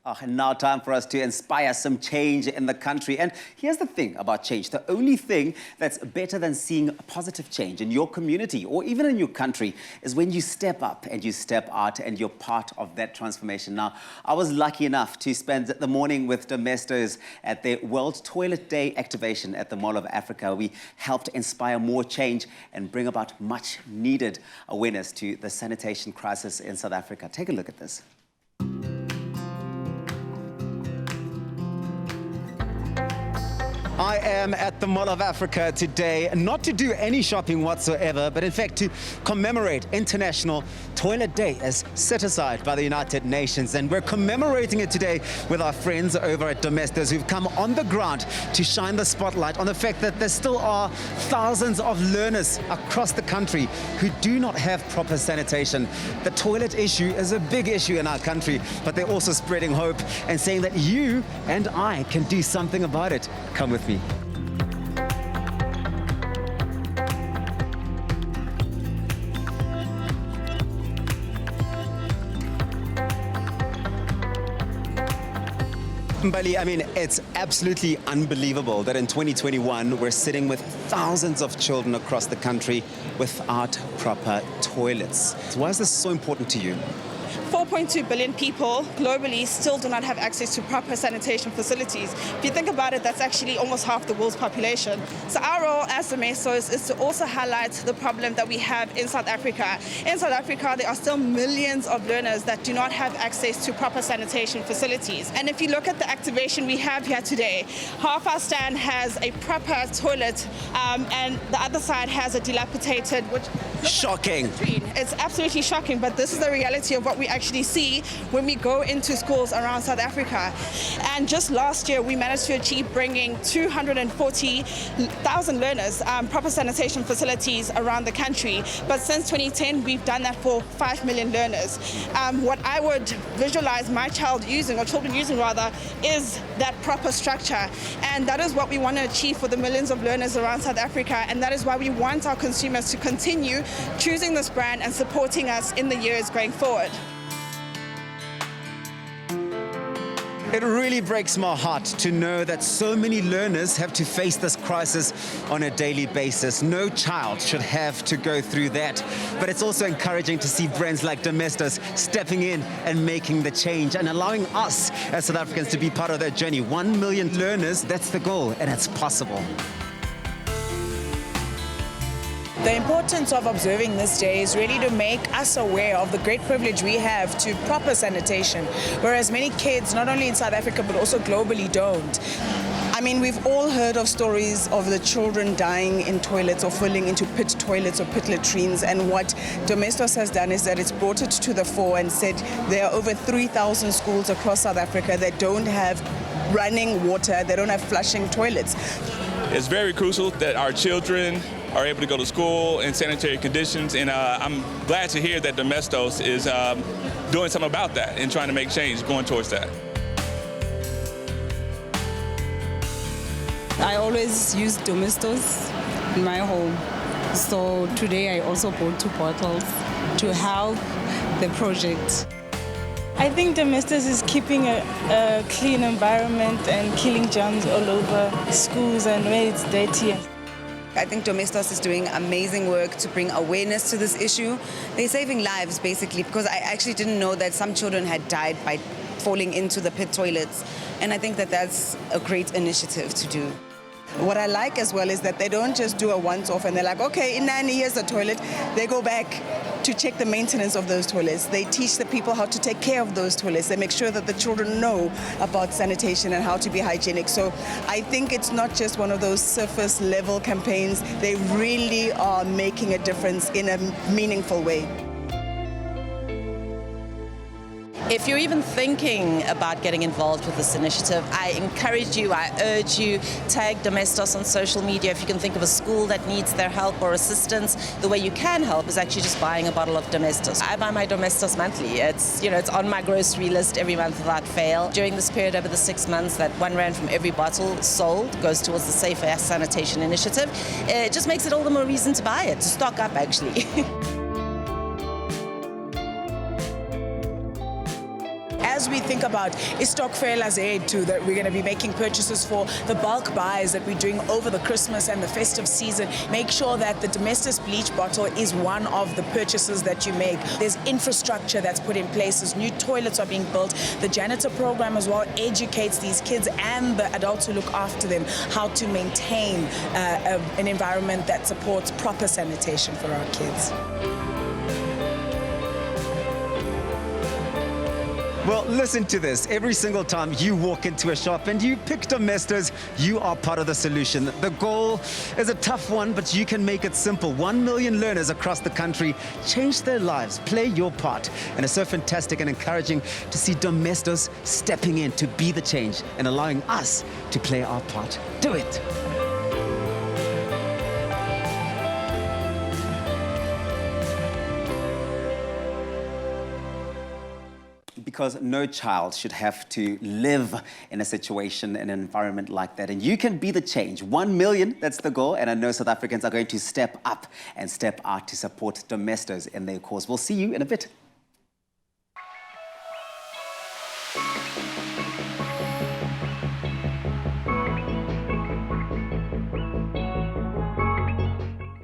And now time for us to inspire some change in the country. And here's the thing about change. The only thing that's better than seeing positive change in your community or even in your country is when you step up and you step out and you're part of that transformation. Now, I was lucky enough to spend the morning with Domestos at their World Toilet Day activation at the Mall of Africa. We helped inspire more change and bring about much needed awareness to the sanitation crisis in South Africa. Take a look at this. I am at the Mall of Africa today, not to do any shopping whatsoever, but in fact to commemorate International Toilet Day as set aside by the United Nations. And we're commemorating it today with our friends over at Domestos who've come on the ground to shine the spotlight on the fact that there still are thousands of learners across the country who do not have proper sanitation. The toilet issue is a big issue in our country, but they're also spreading hope and saying that you and I can do something about it. Come with me. Mbali, I mean, it's absolutely unbelievable that in 2021 we're sitting with thousands of children across the country without proper toilets. So why is this so important to you? 4.2 billion people globally still do not have access to proper sanitation facilities. If you think about it, that's actually almost half the world's population. So our role as Domestos is to also highlight the problem that we have in South Africa. In South Africa, there are still millions of learners that do not have access to proper sanitation facilities. And if you look at the activation we have here today, half our stand has a proper toilet and the other side has a dilapidated, which shocking. It's absolutely shocking, but this is the reality of what we actually see when we go into schools around South Africa. And just last year, we managed to achieve bringing 240,000 learners proper sanitation facilities around the country. But since 2010, we've done that for 5 million learners. What I would visualize my child using, or children using rather, is that proper structure. And that is what we want to achieve for the millions of learners around South Africa. And that is why we want our consumers to continue choosing this brand and supporting us in the years going forward. It really breaks my heart to know that so many learners have to face this crisis on a daily basis. No child should have to go through that. But it's also encouraging to see brands like Domestos stepping in and making the change and allowing us as South Africans to be part of that journey. 1 million learners, that's the goal, and it's possible. The importance of observing this day is really to make us aware of the great privilege we have to proper sanitation, whereas many kids, not only in South Africa but also globally, don't. I mean, we've all heard of stories of the children dying in toilets or falling into pit toilets or pit latrines, and what Domestos has done is that it's brought it to the fore and said there are over 3,000 schools across South Africa that don't have running water, they don't have flushing toilets. It's very crucial that our children are able to go to school in sanitary conditions, and I'm glad to hear that Domestos is doing something about that and trying to make change going towards that. I always use Domestos in my home, so today I also bought 2 bottles to help the project. I think Domestos is keeping a clean environment and killing germs all over schools and where it's dirty. I think Domestos is doing amazing work to bring awareness to this issue. They're saving lives, basically, because I actually didn't know that some children had died by falling into the pit toilets. And I think that that's a great initiative to do. What I like as well is that they don't just do a once-off and they're like, okay, Inani, here's the toilet. They go back to check the maintenance of those toilets. They teach the people how to take care of those toilets. They make sure that the children know about sanitation and how to be hygienic. So I think it's not just one of those surface level campaigns. They really are making a difference in a meaningful way. If you're even thinking about getting involved with this initiative, I encourage you, I urge you, tag Domestos on social media. If you can think of a school that needs their help or assistance, the way you can help is actually just buying a bottle of Domestos. I buy my Domestos monthly. It's on my grocery list every month without fail. During this period over the 6 months, that R1 from every bottle sold goes towards the Safer Sanitation Initiative. It just makes it all the more reason to buy it, to stock up actually. As as we think about Istokvel as aid too, that we're going to be making purchases for, the bulk buys that we're doing over the Christmas and the festive season, make sure that the Domestos bleach bottle is one of the purchases that you make. There's infrastructure that's put in place, there's new toilets are being built. The janitor program as well educates these kids and the adults who look after them how to maintain an environment that supports proper sanitation for our kids. Well, listen to this. Every single time you walk into a shop and you pick Domestos, you are part of the solution. The goal is a tough one, but you can make it simple. 1 million learners across the country change their lives. Play your part. And it's so fantastic and encouraging to see Domestos stepping in to be the change and allowing us to play our part. Do it. Because no child should have to live in a situation, in an environment like that. And you can be the change. 1 million, that's the goal. And I know South Africans are going to step up and step out to support Domestos in their cause. We'll see you in a bit.